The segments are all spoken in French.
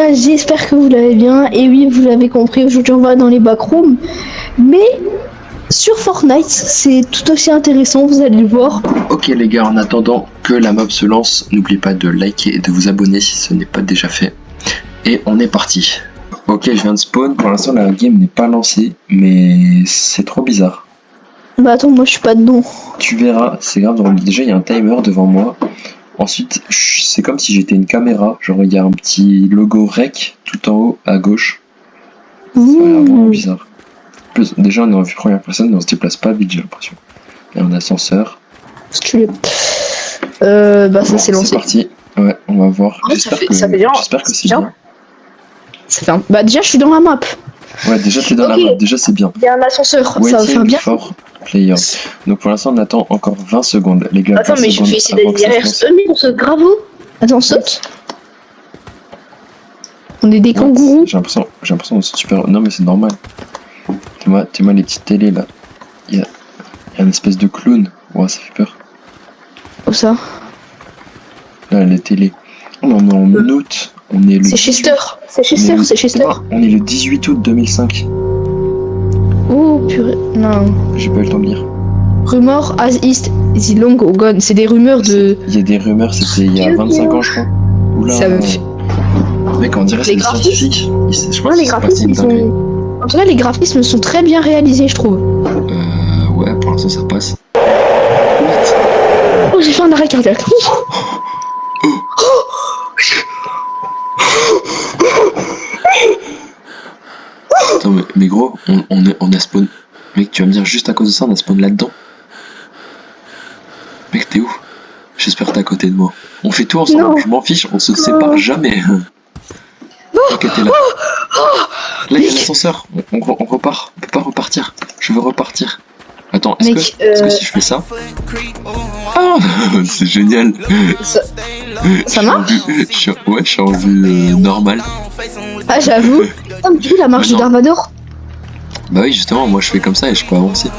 gars, j'espère que vous l'avez bien. Et oui, vous l'avez compris, aujourd'hui on va dans les backrooms. Mais sur Fortnite, c'est tout aussi intéressant, vous allez le voir. Ok les gars, en attendant que la map se lance, n'oubliez pas de liker et de vous abonner si ce n'est pas déjà fait. Et on est parti. Ok, je viens de spawn, pour l'instant la game n'est pas lancée, mais c'est trop bizarre. Bah attends, moi je suis pas dedans. Tu verras, c'est grave drôle. Déjà il y a un timer devant moi. Ensuite, c'est comme si j'étais une caméra. Genre il y a un petit logo rec tout en haut à gauche. Ça a l'air vraiment bizarre. Déjà on est en vue première personne, mais on se déplace pas vite, j'ai l'impression. Il y a un ascenseur. Stylé. Bah Bon, ça c'est lancé. C'est parti. Ouais, on va voir. Ah, J'espère que ça fait bien. c'est bien. Ça fait Bah déjà je suis dans la map. Ouais, déjà t'es dans la map, déjà c'est bien. Il y a un ascenseur, ça va faire bien. For player. Donc pour l'instant on attend encore 20 secondes. Les gars, attends, mais je vais essayer d'aller derrière pour ce gravo. Attends, saute. On est des kangourous. J'ai l'impression qu'on est super. Non mais c'est normal. T'es moi les petites télés là. Il y a une espèce de clown. Ouais, ça fait peur. Où ça? Là, les télés. Oh, on est en août. C'est Chester. C'est Chester. On est le 18 août 2005. Oh purée. Non. J'ai pas eu le temps de lire. Rumor as is the long gone. C'est des rumeurs de. Il y a des rumeurs, c'était il y a 25 ans, je crois. Oula. Ça me fait. Mec, on dirait que c'est des scientifiques. Les graphismes, en tout cas, les graphismes sont très bien réalisés, je trouve. Ouais, pour l'instant, ça passe. Oh, j'ai fait un arrêt cardiaque. Attends, mais gros, on a spawn. Mec, tu vas me dire juste à cause de ça, on a spawn là-dedans. Mec, t'es où? J'espère que t'es à côté de moi. On fait tout ensemble, non. Je m'en fiche, on se sépare jamais. Ok, t'es là. Là, il y a l'ascenseur. On repart. On peut pas repartir. Je veux repartir. Attends, est-ce que si je fais ça... Oh, c'est génial. Ça marche? Ouais, je suis en vue normale. Ah, j'avoue. Oh, mais du coup, la marche de Darvador. Bah oui, justement, moi je fais comme ça et je peux avancer.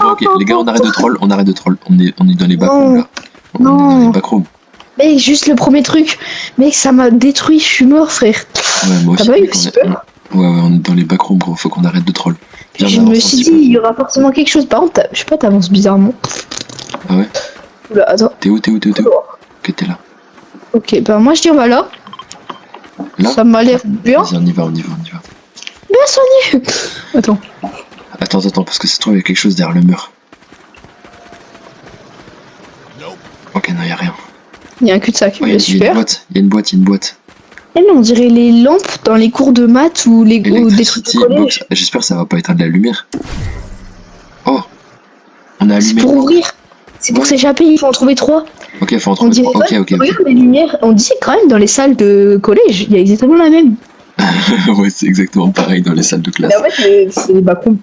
Ok, les gars, on arrête de troll. On est dans les backrooms là. On est dans les backrooms. Mec, juste le premier truc. Mec, ça m'a détruit, je suis mort, frère. Ouais, moi aussi. T'as pas eu aussi peur? Ouais, on est dans les backrooms, gros. Faut qu'on arrête de troll. Je me suis dit, il y aura forcément quelque chose. Par contre, je sais pas, t'avances bizarrement. Ah ouais? Oula, attends. T'es où? Ok, t'es là. Ok, bah moi je dis on va là. Là? Ça m'a l'air bien. Vas-y, on y va. Bien soigné. Attends, parce que ça se trouve, il y a quelque chose derrière le mur. Ok, non, y a rien. il y a un cul-de-sac, super. Il y a une boîte. Eh mais on dirait les lampes dans les cours de maths ou des trucs de collège. J'espère que ça va pas être de la lumière. Oh, on a allumé. C'est pour ouvrir. C'est pour s'échapper, il faut en trouver 3. Ok, faut en trouver 3. Ok. Regarde les lumières, on dit quand même dans les salles de collège, il y a exactement la même. Ouais, c'est exactement pareil dans les salles de classe. Mais en fait, c'est les backrooms.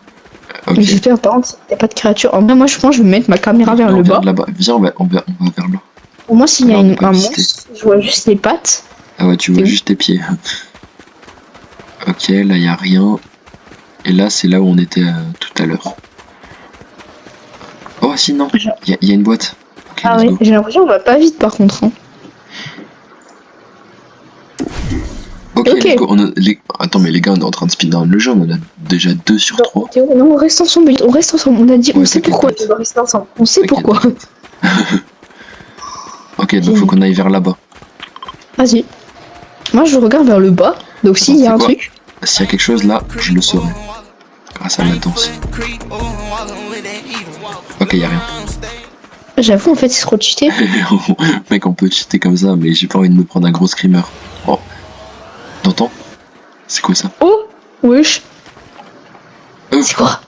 Okay. J'espère par contre, il n'y a pas de créature. En vrai, moi je pense que je vais mettre ma caméra vers le bas. Viens, on va vers là. Pour moi, s'il y a un monstre, je vois juste les pattes. Ah ouais, tu vois juste tes pieds. Ok, là, il n'y a rien. Et là, c'est là où on était tout à l'heure. Oh, si, non, il y a une boîte. Okay, ah ouais, j'ai l'impression qu'on va pas vite par contre. Hein. Ok, let's go. Attends, mais les gars, on est en train de speedrun le jeu, on a déjà 2 sur 3. Non, on reste ensemble, on a dit, on sait pourquoi on doit rester ensemble. On sait pourquoi. Ok, donc faut qu'on aille vers là-bas. Vas-y. Moi, je regarde vers le bas, donc s'il y a un truc. S'il y a quelque chose là, je le saurai. Grâce à la danse. Ok, y a rien. J'avoue, en fait, il se cheaté. Mec, on peut cheater comme ça, mais j'ai pas envie de me prendre un gros screamer. Oh. T'entends? C'est quoi ça? Oh. Wesh. C'est quoi?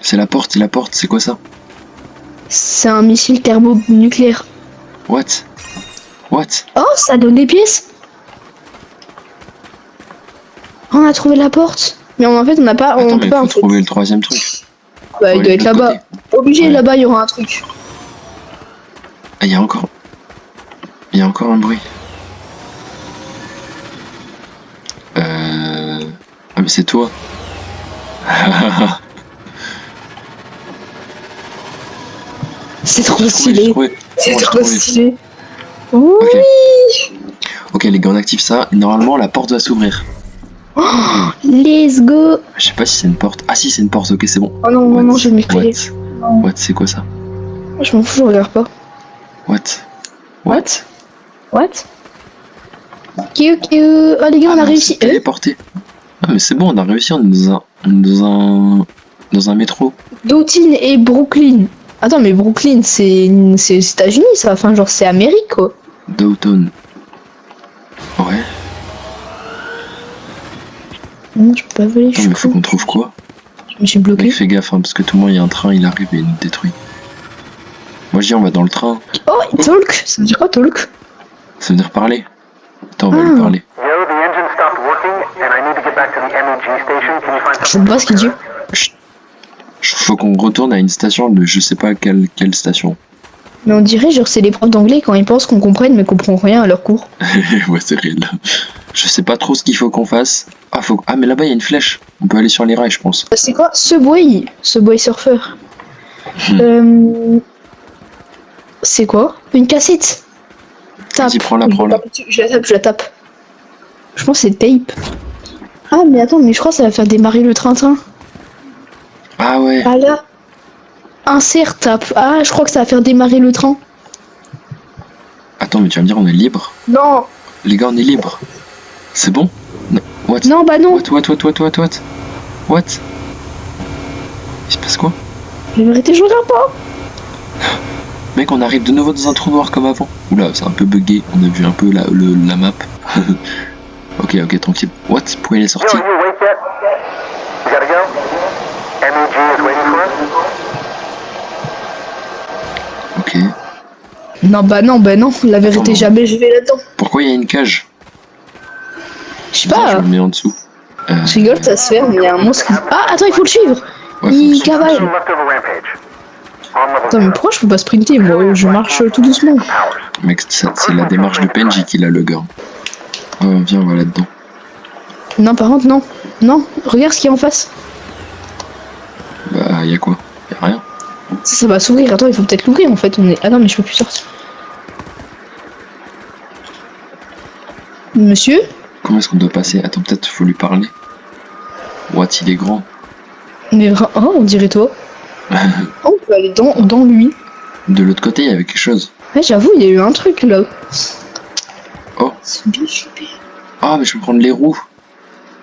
C'est la porte, c'est quoi ça? C'est un missile thermonucléaire. What? Oh, ça donne des pièces. On a trouvé la porte. Mais en fait, on n'a pas... Attends, mais faut trouver le troisième truc. Bah, il doit être là-bas. Obligé, là-bas, il y aura un truc. Ah, il y a encore un bruit. Ah, mais c'est toi. C'est trop stylé. C'est trop stylé. Oui. Ok, les gars, on active ça. Et normalement, la porte va s'ouvrir. Let's go. Je sais pas si c'est une porte. Ah si, c'est une porte. Ok, c'est bon. Oh non, non, non, je vais m'effrayer. What, c'est quoi ça? Je m'en fous, je regarde pas. What? What? Ok. Oh les gars, on a réussi. Téléporté. Ah mais c'est bon, on a réussi. On est dans un métro. Downton et Brooklyn. Attends, mais Brooklyn, c'est aux États-Unis, ça. Enfin, genre, c'est Amérique, quoi. Downton. Ouais. Non, je peux pas voler. Attends, mais faut qu'on trouve quoi? Je me suis bloqué. Mec, fais gaffe, hein, parce que tout le monde, il y a un train, il arrive et il nous détruit. Moi, je dis, on va dans le train. Oh, talk. Ça veut dire quoi, talk? Ça veut dire parler. Attends, on va lui parler. Je sais pas ce qu'il dit. Faut qu'on retourne à une station de je sais pas quelle station. Mais on dirait, genre, c'est les profs d'anglais quand ils pensent qu'on comprenne, mais qu'on comprend rien à leur cours. Ouais, c'est réel. Je sais pas trop ce qu'il faut qu'on fasse. Ah, mais là-bas, il y a une flèche. On peut aller sur les rails, je pense. C'est quoi? Subway Surfer. C'est quoi? Une cassette. Tape. Vas-y, prends-la. Je la tape. Je pense que c'est tape. Ah, mais attends, mais je crois que ça va faire démarrer le train-train. Ah ouais. Ah là. Insert tape. Ah, je crois que ça va faire démarrer le train. Attends, mais tu vas me dire, on est libre? Non. Les gars, on est libre. C'est bon? What? Non, bah non. What? Il se passe quoi? La vérité, je regarde pas. Mec, on arrive de nouveau dans un trou noir comme avant. Oula, c'est un peu bugué. On a vu un peu la map. ok, tranquille. What? Pourquoi il est sorti? Ok. Non, bah non. La vérité, Attends, jamais je vais là-dedans. Pourquoi il y a une cage? Je sais pas. Je le mets en dessous. Je rigole, ça se ferme, il y a un monstre qui... Ah, attends, il faut le suivre. Ouais, Il cavale. Attends, mais pourquoi je peux pas sprinter? Moi, je marche tout doucement. Mec, c'est la démarche de PNJ qu'il a, le gars. Oh, viens, on va là-dedans. Non, par contre, non. Non, regarde ce qu'il y a en face. Bah, y'a quoi? Y'a rien. Ça va s'ouvrir. Attends, il faut peut-être l'ouvrir en fait. Ah non, mais je peux plus sortir. Monsieur? Comment est-ce qu'on doit passer? Attends, peut-être faut lui parler. What, il est grand. Mais oh, on dirait toi. Oh, on peut aller dans lui. De l'autre côté, il y avait quelque chose. Ouais, j'avoue, il y a eu un truc là. Oh. C'est bien super. Ah, mais je peux prendre les roues.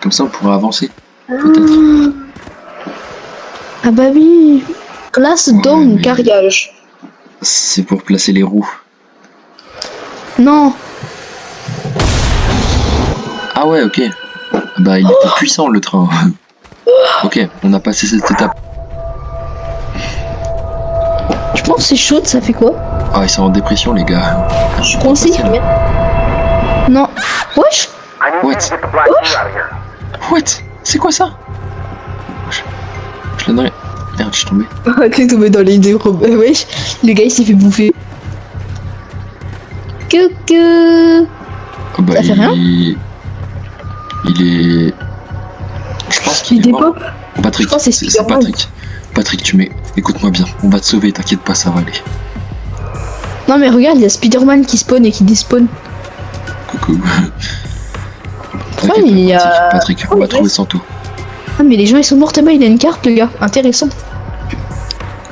Comme ça, on pourrait avancer. Peut-être. Ah bah oui. Place down, mais... carriage. C'est pour placer les roues. Non. Ah ouais, ok. Bah, il était puissant, le train. Ok, on a passé cette étape. Je pense que c'est chaud, ça fait quoi? Ah, ils sont en dépression, les gars. Je suis coincé. Non. Wesh. What? C'est quoi ça? Je l'ai donné. Merde, je suis tombé. T'es tombé dans les deux. Wesh. Le gars, il s'est fait bouffer. Coucou. Oh bah, Ça fait rien? Il est... Je pense qu'il est mort. Patrick, je pense que c'est Patrick. Patrick, écoute-moi bien. On va te sauver, t'inquiète pas, ça va aller. Non mais regarde, il y a Spider-Man qui spawn et qui despawn. Coucou. Ouais, il y a... Patrick, on va trouver Santo. Ah mais les gens ils sont morts, bah il a une carte le gars, intéressant.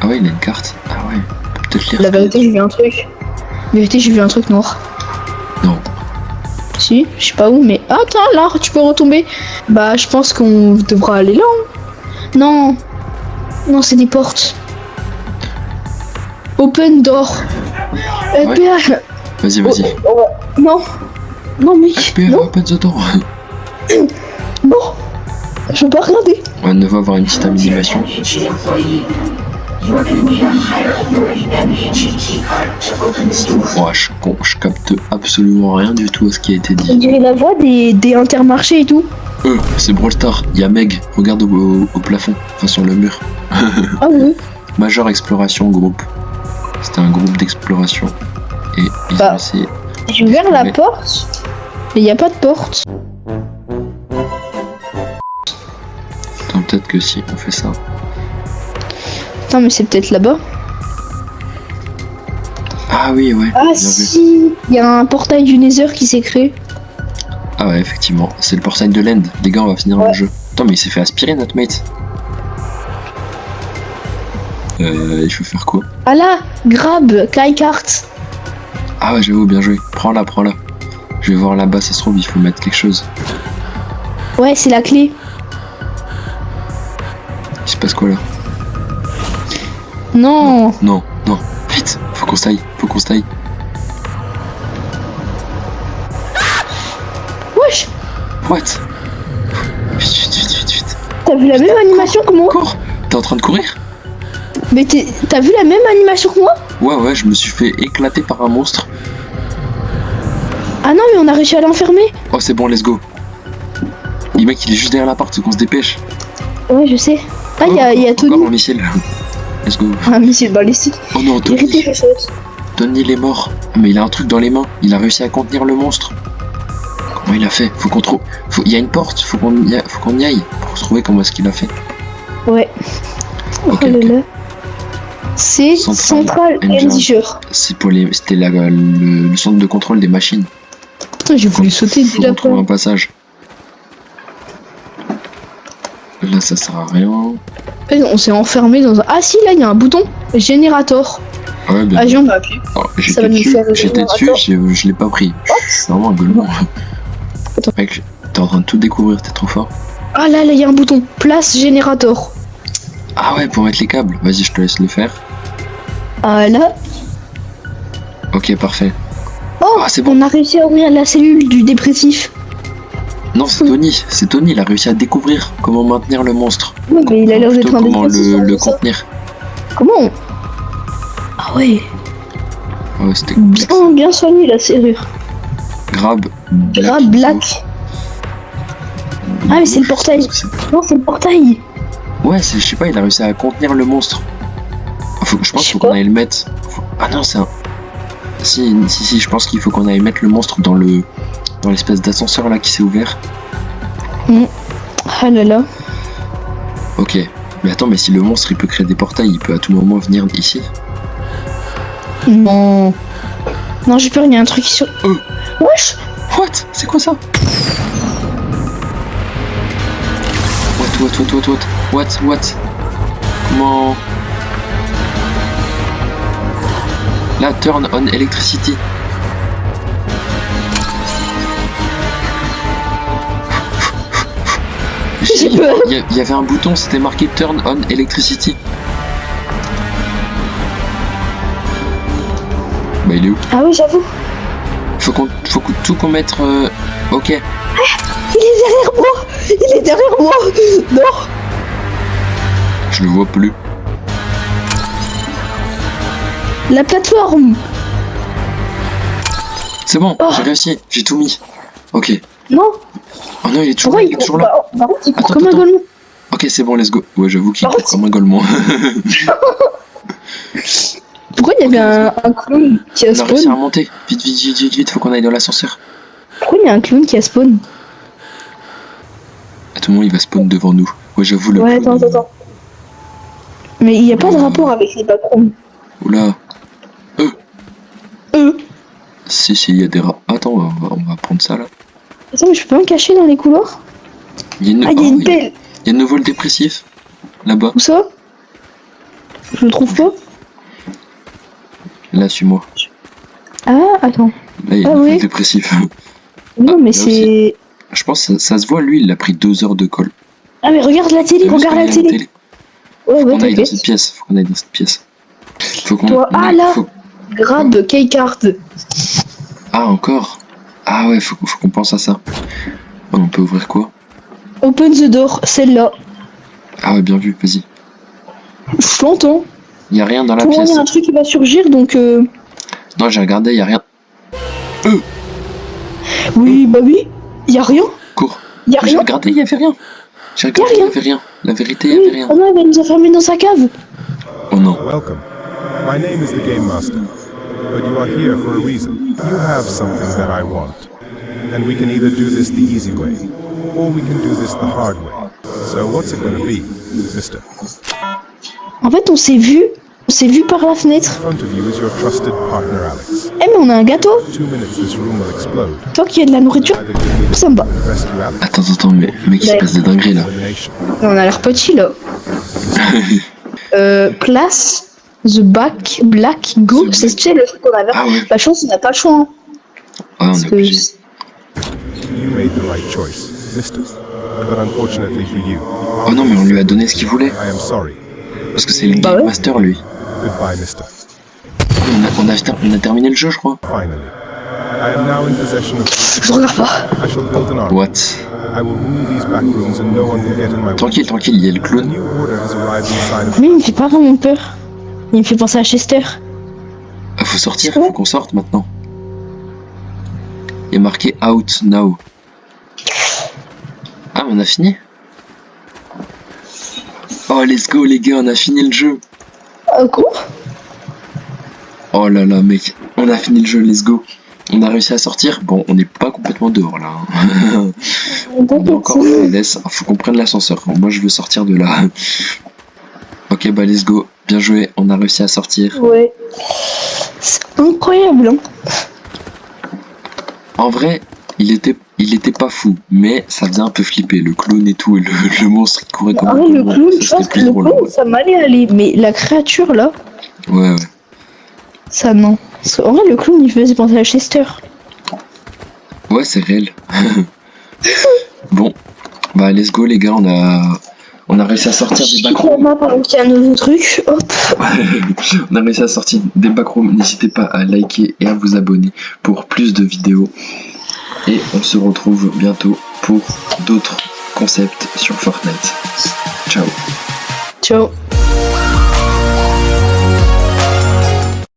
Ah ouais, il a une carte. Ah ouais, on peut peut-être lire. La vérité, j'ai vu un truc. La vérité, j'ai vu un truc noir. Non. Si, je sais pas où, mais... Attends, là, tu peux retomber. Bah, je pense qu'on devra aller là. Non. Non, c'est des portes. Open door. Ouais. Vas-y. Non. Non, mec. FPR, Non. open the door. Non. Je veux pas regarder. On va de nouveau avoir une petite animation. Oh, je capte absolument rien du tout à ce qui a été On dit. dirait la voix des Intermarchés et tout. C'est Brawl Stars. Il y a Meg. Regarde au plafond. Enfin, sur le mur. Ah oui. Major Exploration Group. C'était un groupe d'exploration. Et ils ont essayé... J'ai ouvert la porte. Mais il n'y a pas de porte. Attends, peut-être que si, on fait ça. Attends, mais c'est peut-être là-bas. Ah oui, ouais. Ah bien vu. si, il y a un portail du Nether qui s'est créé. Ah ouais, effectivement. C'est le portail de l'end. Les gars, on va finir le jeu. Attends, mais il s'est fait aspirer, notre mate. Il faut faire quoi? Ah là, grab, Kaikart. Ah ouais, j'avoue, bien joué. Prends-la, prends-la. Je vais voir là-bas, ça se trouve, il faut mettre quelque chose. Ouais, c'est la clé. Il se passe quoi là? Non. Non, non. Vite, faut qu'on se taille, faut qu'on se taille. Wesh, What? Vite, vite, vite, vite, vite. t'as vu la même animation que moi? Cours! T'es en train de courir? Mais t'as vu la même animation que moi? Ouais, ouais, je me suis fait éclater par un monstre. Ah non, mais on a réussi à l'enfermer. Oh, c'est bon, let's go. Le mec, il est juste derrière l'appart, c'est qu'on se dépêche. Ouais, je sais. Ah, il y a Encore Tony. un missile. Let's go. Ah, missile balistique. Oh non, Vérité, Tony. je saute. Tony, il est mort. Ah, mais il a un truc dans les mains. Il a réussi à contenir le monstre. Comment il a fait? Faut qu'on trouve. Il y a une porte, faut qu'on y aille pour trouver comment est-ce qu'il a fait. Ouais. Ok, Oh là ok. là. C'est Central Ranger. C'était le centre de contrôle des machines. Putain, j'ai voulu sauter Faut dès la qu'on trouve fin. un passage. Là, ça sert à rien. On s'est enfermé dans un... Ah si, là, il y a un bouton. Générateur. Ouais, bien. Ah, on va appuyer. Oh, Ça va nous faire le j'étais dessus, générateur. je l'ai pas pris. C'est vraiment un gueulement. Mec, t'es en train de tout découvrir, t'es trop fort. Ah là, il y a un bouton. Place générateur. Ah ouais, pour mettre les câbles. Vas-y, je te laisse le faire. Ah là. Ok, parfait. Oh, Ah, c'est bon. on a réussi à ouvrir la cellule du dépressif. Non, c'est Tony. C'est Tony, il a réussi à découvrir comment maintenir le monstre. Ouais, mais il a l'air d'être Plutôt un comment dépressif. le ça. contenir. Comment on... Ah ouais. Ah ouais, c'était complexe. Bien soigné la serrure. Grab. Black. Ah, mais c'est le portail. Je sais pas ce que Non, c'est le portail. c'est. Ouais, je sais pas, il a réussi à contenir le monstre. Je pense Je qu'il sais faut qu'on pas. aille le mettre. Ah non, c'est un. Si, je pense qu'il faut qu'on aille mettre le monstre dans l'espèce d'ascenseur là qui s'est ouvert. Ah là là. Ok. Mais attends, mais si le monstre il peut créer des portails, il peut à tout moment venir ici. Non. Non, j'ai peur, il y a un truc sur... Wesh. What? C'est quoi ça? What? Comment? Là, turn on electricity. J'ai peur. Il y avait un bouton, c'était marqué turn on electricity. Bah il est où? Ah oui, j'avoue. Faut tout qu'on mette. Ok. Il est derrière moi. Il est derrière moi. Non. Je le vois plus. La plateforme. C'est bon, Oh. j'ai réussi, j'ai tout mis. Ok. Non. Oh non, il est toujours Pourquoi là, il est toujours là. Par contre, il court Attends, comme un attends. golemon. Ok, c'est bon, let's go. Ouais, j'avoue qu'il Par court contre, comme un golemon. Pourquoi il y avait un clown qui a On a réussi à spawn? remonter. Vite, faut qu'on aille dans l'ascenseur. Pourquoi il y a un clown qui a spawn? À tout moment, il va spawn devant nous. Ouais, j'avoue, le Ouais, clown. attends. Mais il n'y a pas de rapport avec les backrooms. Oula. Si, il y a des rats. Attends, on va prendre ça là. Attends, mais je peux pas me cacher dans les couloirs? Il y a une, Ah, il y a une pelle. il y a un nouveau le dépressif. Là-bas. Où ça? Je le trouve pas. Là, suis-moi. Ah, attends. Là, il y a Ah un nouveau oui. le dépressif. Non, mais là c'est... Je pense que ça se voit, lui, il a pris 2 heures de colle. Ah, mais regarde la télé, T'as vu regarde ce la qu'il y a à télé. Ouais, Faut qu'on aille dans t'inquiète. cette pièce. Faut qu'on... Toi, ah là, faut- grab K-card. Ah, encore. Ah ouais, faut qu'on pense à ça. Oh, on peut ouvrir quoi? Open the door, celle-là. Ah ouais, bien vu, vas-y. Je l'entends. Il y a rien dans la Pour moi, il pièce. y a un truc qui va surgir, donc... Non, j'ai regardé, il y a rien. Oui, bah oui. Il y a rien. Cours. Il y a J'ai rien. regardé, il y avait rien. J'ai regardé, il y avait rien. La vérité, il y avait Oui. rien. Oh non, elle va nous enfermer dans sa cave. Oh non. Welcome. My name is the Game Master, but you are here for a reason. You have something that I want, and we can either do this the easy way, or we can do this the hard way. So what's it gonna be, mister? En fait, on s'est vu s'est vu par la In fenêtre. front of you is your trusted partner, Alex. Eh, mais on a un gâteau. 2 minutes, this room will explode. Tant qu'il y a de la nourriture, Either give me ça me va. rescue Alex Attends, mais mec, il se passe des dingueries là. elimination. On a l'air petit là. Place the black go. C'est tu sais, le truc qu'on avait. Ah ouais. La chance, on n'a pas le choix. Hein. Ouais, on Parce est que obligé. You made the right choice, Mister. But unfortunately for you, Oh non, mais on lui a donné ce qu'il voulait. I am sorry. Parce que c'est le Bah Game ouais. Master, lui. Goodbye, Mister. On a terminé le jeu, je crois. Finally, I am now in possession of. je regarde pas. I shall build an army. What? I will rule these back rooms and no one will get in my way. Tranquille, il y a le A clown. new order has arrived inside of. Mais il me fait pas vraiment peur. Il me fait penser à Chester. Ah, faut sortir, faut qu'on sorte maintenant. Il y a marqué out now. Ah, on a fini? Oh, let's go, les gars, on a fini le jeu. Quoi? Oh là là, mec, on a fini le jeu, let's go. On a réussi à sortir. Bon, on n'est pas complètement dehors là. Hein. On est encore laisse. Faut qu'on prenne l'ascenseur. Moi, je veux sortir de là. Ok, bah let's go. Bien joué, on a réussi à sortir. Ouais. C'est incroyable, hein. En vrai, il était pas fou, mais ça faisait un peu flipper. Le clown et tout, et le monstre qui courait comme Ah un oui, le clown, clown, ça, je c'était pense que plus le drôle. clown, ça m'allait aller. Mais la créature là, Ouais. ça non. Parce qu'en vrai, le clown, il faisait penser à Chester. Ouais, c'est réel. Bon, bah let's go les gars, on a réussi à sortir des backrooms. Pendant qu'il y a un nouveau truc, hop. On a réussi à sortir des backrooms. N'hésitez pas à liker et à vous abonner pour plus de vidéos. Et on se retrouve bientôt pour d'autres concepts sur Fortnite. Ciao. Ciao.